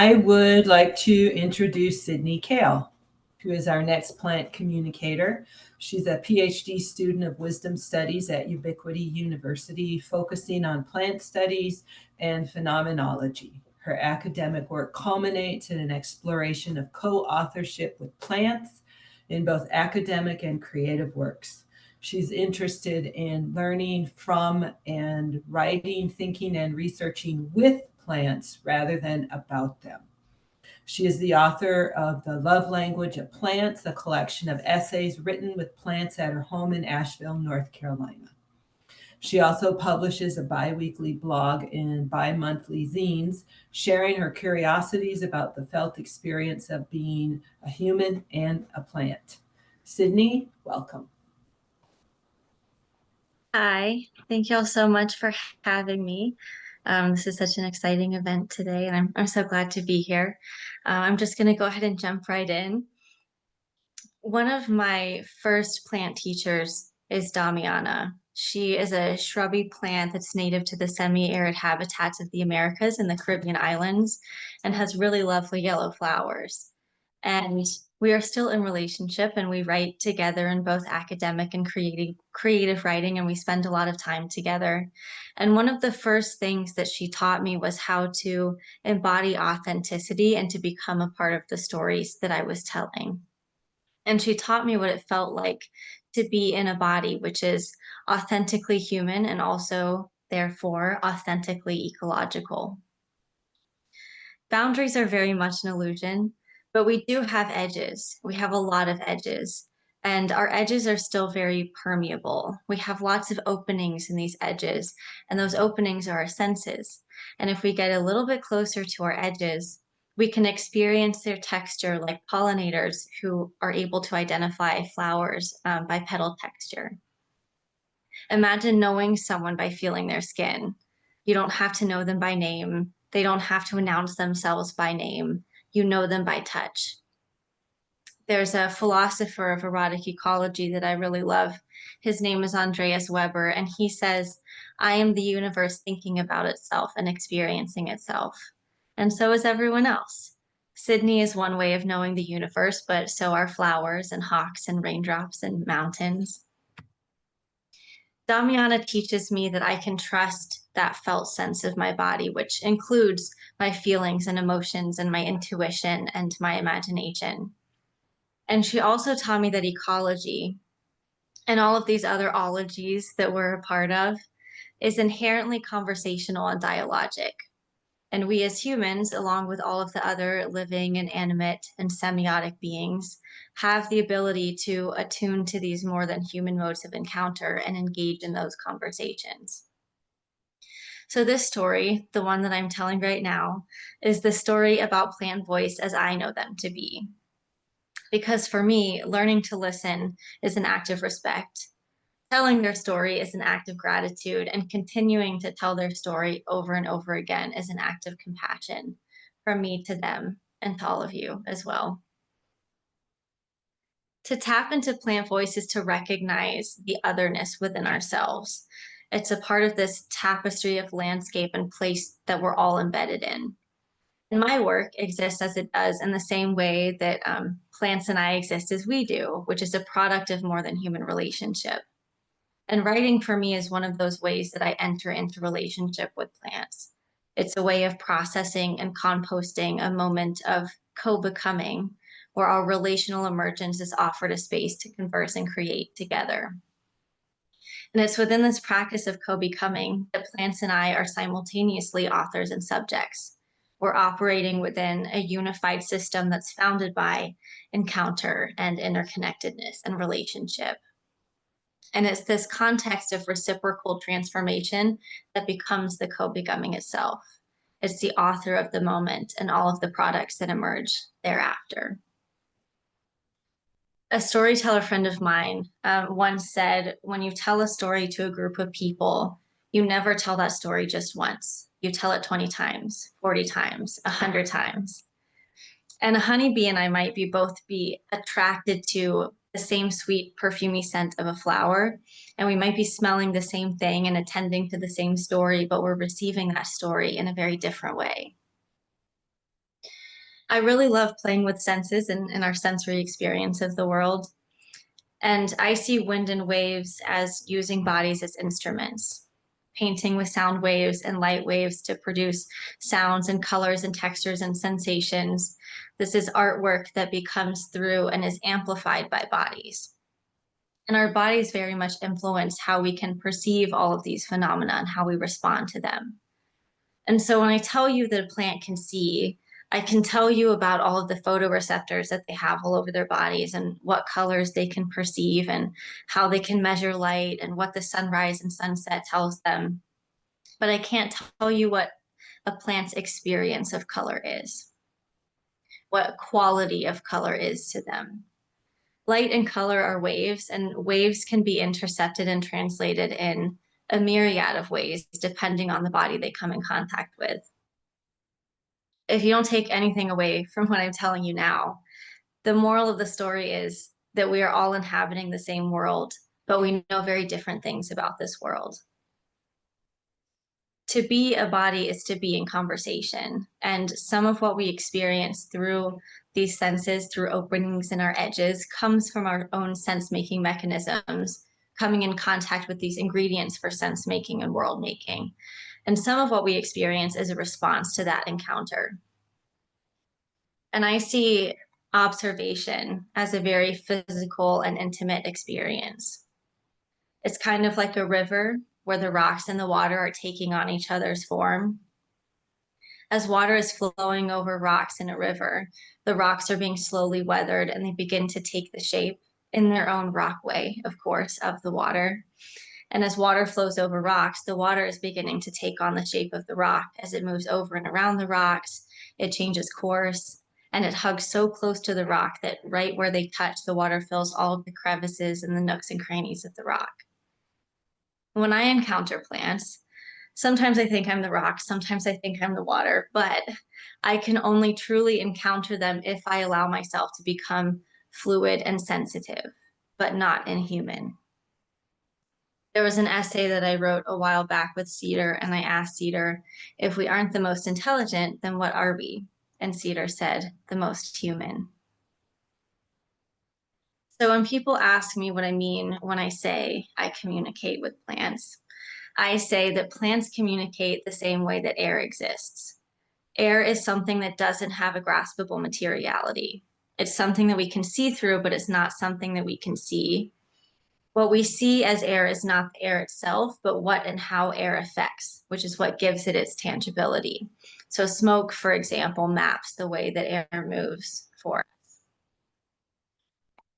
I would like to introduce Sydney Kale, who is our next plant communicator. She's a Ph.D. student of wisdom studies at Ubiquity University, focusing on plant studies and phenomenology. Her academic work culminates in an exploration of co-authorship with plants in both academic and creative works. She's interested in learning from and writing, thinking, and researching with plants rather than about them. She is the author of The Love Language of Plants, a collection of essays written with plants at her home in Asheville, North Carolina. She also publishes a biweekly blog and bi-monthly zines, sharing her curiosities about the felt experience of being a human and a plant. Sydney, welcome. Hi, thank you all so much for having me. This is such an exciting event today, and I'm so glad to be here. I'm just going to go ahead and jump right in. One of my first plant teachers is Damiana. She is a shrubby plant that's native to the semi-arid habitats of the Americas and the Caribbean islands and has really lovely yellow flowers. And we are still in relationship and we write together in both academic and creative writing, and we spend a lot of time together. And one of the first things that she taught me was how to embody authenticity and to become a part of the stories that I was telling. And she taught me what it felt like to be in a body which is authentically human and also, therefore, authentically ecological. Boundaries are very much an illusion, but we do have edges. We have a lot of edges, and our edges are still very permeable. We have lots of openings in these edges, and those openings are our senses. And if we get a little bit closer to our edges, we can experience their texture like pollinators who are able to identify flowers by petal texture. Imagine knowing someone by feeling their skin. You don't have to know them by name. They don't have to announce themselves by name. You know them by touch. There's a philosopher of erotic ecology that I really love. His name is Andreas Weber, and he says, I am the universe thinking about itself and experiencing itself. And so is everyone else. Sydney is one way of knowing the universe, but so are flowers and hawks and raindrops and mountains. Damiana teaches me that I can trust that felt sense of my body, which includes my feelings and emotions and my intuition and my imagination. And she also taught me that ecology and all of these other ologies that we're a part of is inherently conversational and dialogic. And we as humans, along with all of the other living and animate and semiotic beings, have the ability to attune to these more than human modes of encounter and engage in those conversations. So this story, the one that I'm telling right now, is the story about plant voice as I know them to be. Because for me, learning to listen is an act of respect. Telling their story is an act of gratitude, and continuing to tell their story over and over again is an act of compassion from me to them and to all of you as well. To tap into plant voice is to recognize the otherness within ourselves. It's a part of this tapestry of landscape and place that we're all embedded in. And my work exists as it does in the same way that plants and I exist as we do, which is a product of more than human relationship. And writing for me is one of those ways that I enter into relationship with plants. It's a way of processing and composting a moment of co-becoming where our relational emergence is offered a space to converse and create together. And it's within this practice of co-becoming that plants and I are simultaneously authors and subjects. We're operating within a unified system that's founded by encounter and interconnectedness and relationship. And it's this context of reciprocal transformation that becomes the co-becoming itself. It's the author of the moment and all of the products that emerge thereafter. A storyteller friend of mine once said, when you tell a story to a group of people, you never tell that story just once. You tell it 20 times, 40 times, 100 times. And a honeybee and I might both be attracted to the same sweet, perfumey scent of a flower, and we might be smelling the same thing and attending to the same story, but we're receiving that story in a very different way. I really love playing with senses and our sensory experience of the world. And I see wind and waves as using bodies as instruments, painting with sound waves and light waves to produce sounds and colors and textures and sensations. This is artwork that becomes through and is amplified by bodies. And our bodies very much influence how we can perceive all of these phenomena and how we respond to them. And so when I tell you that a plant can see, I can tell you about all of the photoreceptors that they have all over their bodies and what colors they can perceive and how they can measure light and what the sunrise and sunset tells them. But I can't tell you what a plant's experience of color is, what quality of color is to them. Light and color are waves, and waves can be intercepted and translated in a myriad of ways, depending on the body they come in contact with. If you don't take anything away from what I'm telling you now, the moral of the story is that we are all inhabiting the same world, but we know very different things about this world. To be a body is to be in conversation. And some of what we experience through these senses, through openings in our edges, comes from our own sense-making mechanisms, coming in contact with these ingredients for sense-making and world-making. And some of what we experience is a response to that encounter. And I see observation as a very physical and intimate experience. It's kind of like a river where the rocks and the water are taking on each other's form. As water is flowing over rocks in a river, the rocks are being slowly weathered and they begin to take the shape in their own rock way, of course, of the water. And as water flows over rocks, the water is beginning to take on the shape of the rock as it moves over and around the rocks. It changes course and it hugs so close to the rock that right where they touch, the water fills all of the crevices and the nooks and crannies of the rock. When I encounter plants, sometimes I think I'm the rock, sometimes I think I'm the water, but I can only truly encounter them if I allow myself to become fluid and sensitive, but not inhuman. There was an essay that I wrote a while back with Cedar, and I asked Cedar, if we aren't the most intelligent, then what are we? And Cedar said, the most human. So when people ask me what I mean when I say I communicate with plants, I say that plants communicate the same way that air exists. Air is something that doesn't have a graspable materiality. It's something that we can see through, but it's not something that we can see. What we see as air is not the air itself, but what and how air affects, which is what gives it its tangibility. So smoke, for example, maps the way that air moves for us.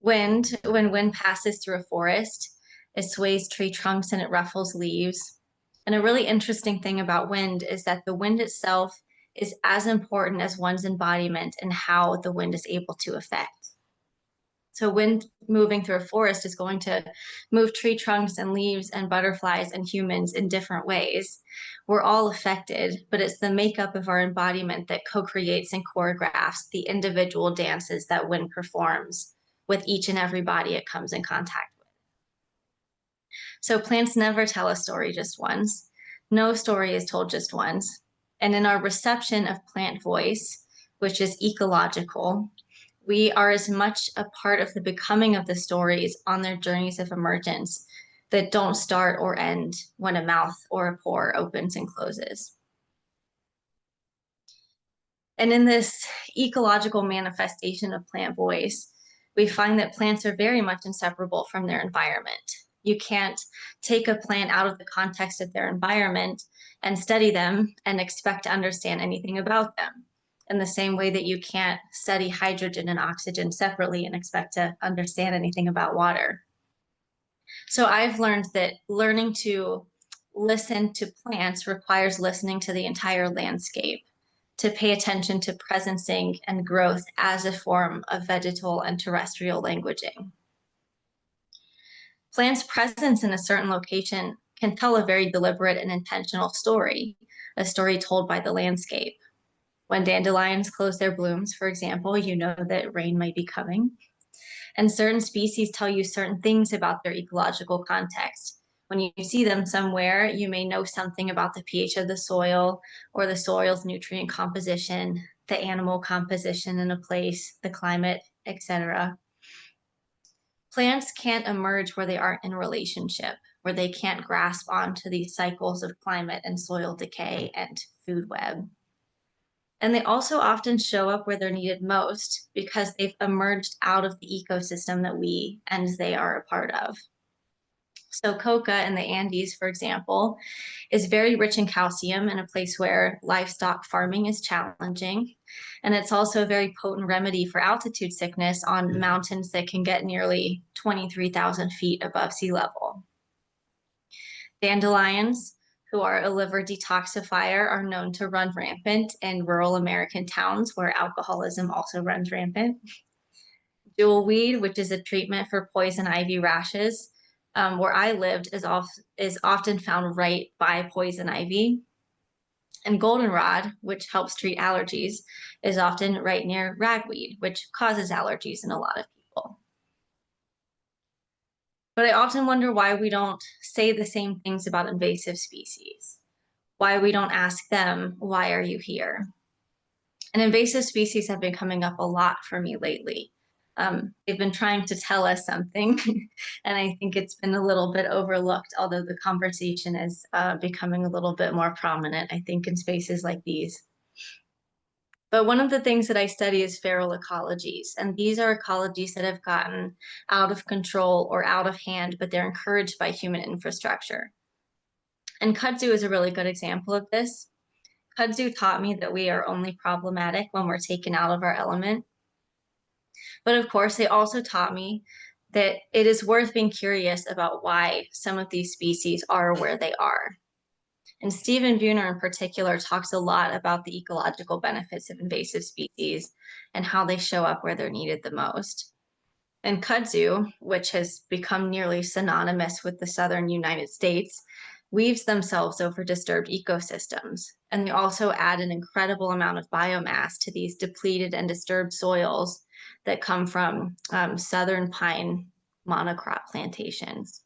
Wind, when wind passes through a forest, it sways tree trunks and it ruffles leaves. And a really interesting thing about wind is that the wind itself is as important as one's embodiment and how the wind is able to affect. So wind moving through a forest is going to move tree trunks and leaves and butterflies and humans in different ways. We're all affected, but it's the makeup of our embodiment that co-creates and choreographs the individual dances that wind performs with each and every body it comes in contact with. So plants never tell a story just once. No story is told just once. And in our reception of plant voice, which is ecological, we are as much a part of the becoming of the stories on their journeys of emergence that don't start or end when a mouth or a pore opens and closes. And in this ecological manifestation of plant voice, we find that plants are very much inseparable from their environment. You can't take a plant out of the context of their environment and study them and expect to understand anything about them, in the same way that you can't study hydrogen and oxygen separately and expect to understand anything about water. So I've learned that learning to listen to plants requires listening to the entire landscape, to pay attention to presencing and growth as a form of vegetal and terrestrial languaging. Plants' presence in a certain location can tell a very deliberate and intentional story, a story told by the landscape. When dandelions close their blooms, for example, you know that rain might be coming. And certain species tell you certain things about their ecological context. When you see them somewhere, you may know something about the pH of the soil or the soil's nutrient composition. the animal composition in a place, the climate, etc. Plants can't emerge where they aren't in relationship, where they can't grasp onto these cycles of climate and soil decay and food web. And they also often show up where they're needed most because they've emerged out of the ecosystem that we and they are a part of. So coca in the Andes, for example, is very rich in calcium in a place where livestock farming is challenging. And it's also a very potent remedy for altitude sickness on mountains that can get nearly 23,000 feet above sea level. Dandelions, who are a liver detoxifier, are known to run rampant in rural American towns where alcoholism also runs rampant. Jewelweed, which is a treatment for poison ivy rashes, where I lived, is often found right by poison ivy. And goldenrod, which helps treat allergies, is often right near ragweed, which causes allergies in a lot of people. But I often wonder why we don't say the same things about invasive species, why we don't ask them, why are you here? And invasive species have been coming up a lot for me lately. They've been trying to tell us something, and I think it's been a little bit overlooked, although the conversation is becoming a little bit more prominent, I think, in spaces like these. But one of the things that I study is feral ecologies, and these are ecologies that have gotten out of control or out of hand, but they're encouraged by human infrastructure. And kudzu is a really good example of this. Kudzu taught me that we are only problematic when we're taken out of our element. But of course, they also taught me that it is worth being curious about why some of these species are where they are. And Stephen Buhner in particular talks a lot about the ecological benefits of invasive species and how they show up where they're needed the most. And kudzu, which has become nearly synonymous with the southern United States, weaves themselves over disturbed ecosystems. And they also add an incredible amount of biomass to these depleted and disturbed soils that come from southern pine monocrop plantations.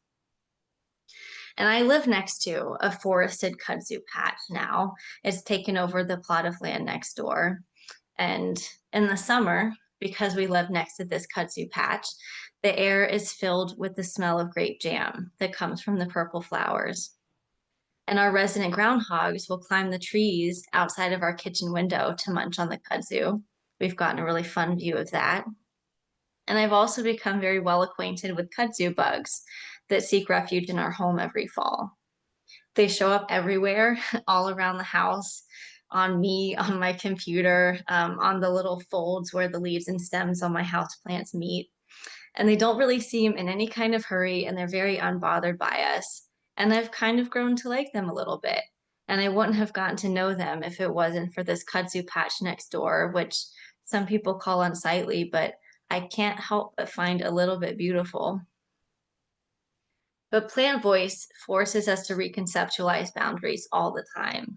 And I live next to a forested kudzu patch now. It's taken over the plot of land next door. And in the summer, because we live next to this kudzu patch, the air is filled with the smell of grape jam that comes from the purple flowers. And our resident groundhogs will climb the trees outside of our kitchen window to munch on the kudzu. We've gotten a really fun view of that. And I've also become very well acquainted with kudzu bugs that seek refuge in our home every fall. They show up everywhere, all around the house, on me, on my computer, on the little folds where the leaves and stems on my houseplants meet. And they don't really seem in any kind of hurry, and they're very unbothered by us. And I've kind of grown to like them a little bit. And I wouldn't have gotten to know them if it wasn't for this kudzu patch next door, which some people call unsightly, but I can't help but find a little bit beautiful. But plant voice forces us to reconceptualize boundaries all the time.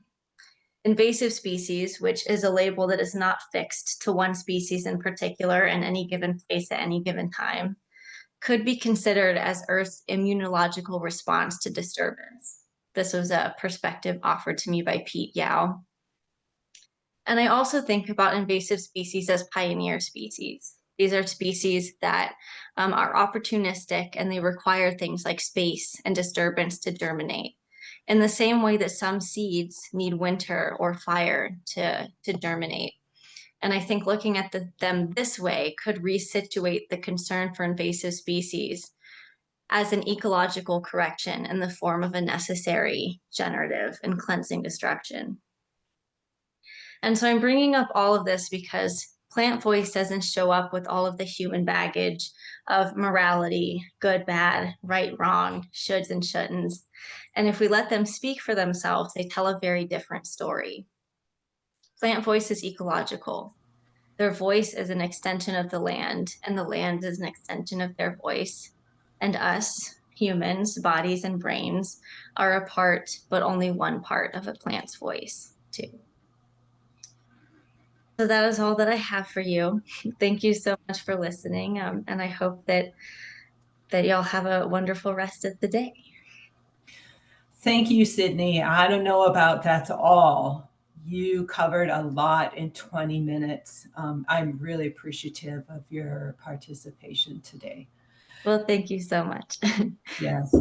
Invasive species, which is a label that is not fixed to one species in particular in any given place at any given time, could be considered as Earth's immunological response to disturbance. This was a perspective offered to me by Pete Yao. And I also think about invasive species as pioneer species. These are species that are opportunistic, and they require things like space and disturbance to germinate. In the same way that some seeds need winter or fire to germinate. And I think looking at them this way could resituate the concern for invasive species as an ecological correction in the form of a necessary generative and cleansing destruction. And so I'm bringing up all of this because plant voice doesn't show up with all of the human baggage of morality, good, bad, right, wrong, shoulds and shouldn'ts. And if we let them speak for themselves, they tell a very different story. Plant voice is ecological. Their voice is an extension of the land, and the land is an extension of their voice. And us, humans, bodies and brains, are a part, but only one part of a plant's voice, too. So that is all that I have for you. Thank you so much for listening, and I hope that y'all have a wonderful rest of the day. Thank you, Sydney. I don't know about that's all, You covered a lot in 20 minutes. I'm really appreciative of your participation today. Well, thank you so much. Yes.